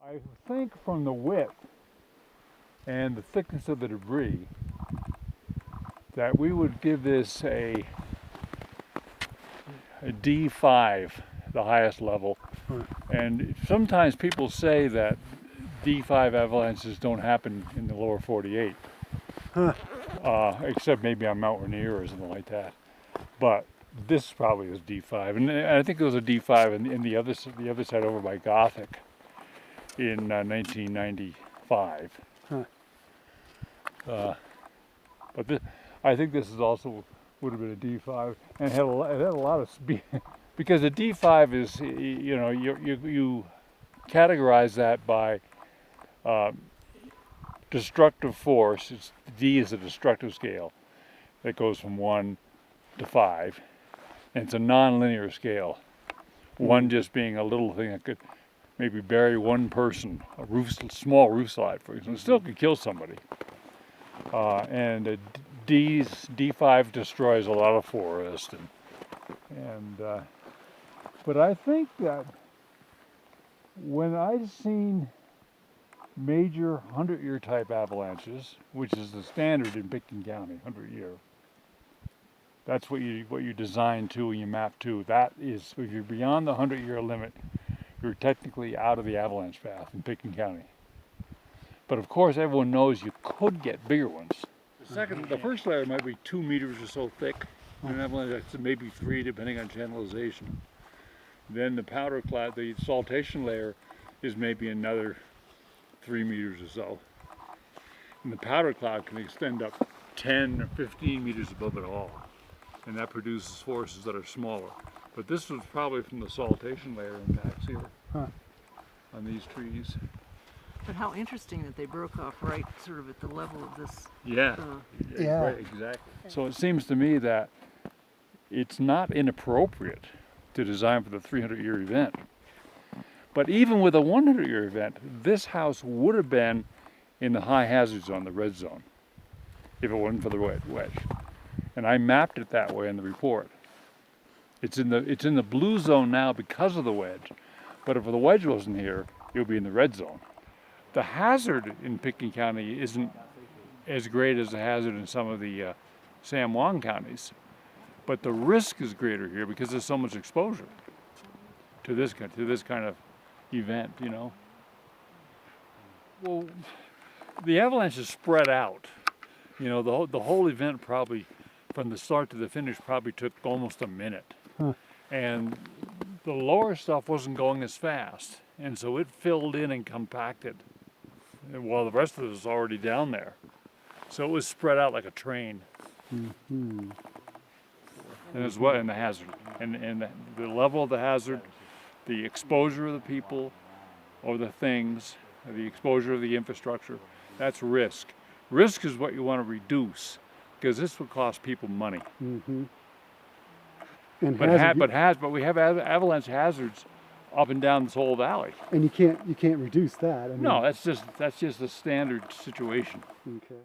I think from the width and the thickness of the debris that we would give this a D5, the highest level. And sometimes people say that D5 avalanches don't happen in the lower 48, except maybe on Mount Rainier or something like that. But this probably is D5, and I think there was a D5 in the other side over by Gothic in 1995. But this, I think this is also would have been a D5, and it had a lot of speed because a D5 is, you know, you categorize that by destructive force. D is a destructive scale that goes from 1 to 5, and it's a non-linear scale. 1 just being a little thing that could maybe bury one person, a small roof slide, for example. It still could kill somebody. And a D5 destroys a lot of forest, but I think that when I've seen major 100-year type avalanches, which is the standard in Pitkin County, 100-year, that's what you design to and you map to. That is, if you're beyond the 100-year limit, you're technically out of the avalanche path in Pitkin County. But of course, everyone knows you could get bigger ones. The first layer might be 2 meters or so thick, and an avalanche that's maybe 3, depending on channelization. Then the powder cloud, the saltation layer, is maybe another 3 meters or so. And the powder cloud can extend up 10 or 15 meters above it all, and that produces forces that are smaller. But this was probably from the saltation layer impacts here on these trees. But how interesting that they broke off right sort of at the level of this. Yeah, right, exactly. So it seems to me that it's not inappropriate to design for the 300-year event. But even with a 100-year event, this house would have been in the high hazard zone, the red zone, if it wasn't for the wedge. And I mapped it that way in the report. It's in the blue zone now because of the wedge. But if the wedge wasn't here, it would be in the red zone. The hazard in Pitkin County isn't as great as the hazard in some of the San Juan counties, but the risk is greater here because there's so much exposure to this kind of event, you know. Well, the avalanche is spread out. You know, the whole event probably, from the start to the finish, probably took almost a minute. And the lower stuff wasn't going as fast, and so it filled in and compacted while the rest of it was already down there. So it was spread out like a train. And as well, and the hazard, and the level of the hazard, the exposure of the people or the things, the exposure of the infrastructure, that's risk. Risk is what you want to reduce, because this would cost people money. But we have avalanche hazards up and down this whole valley. And you can't reduce that. I mean, no, that's just a standard situation. Okay.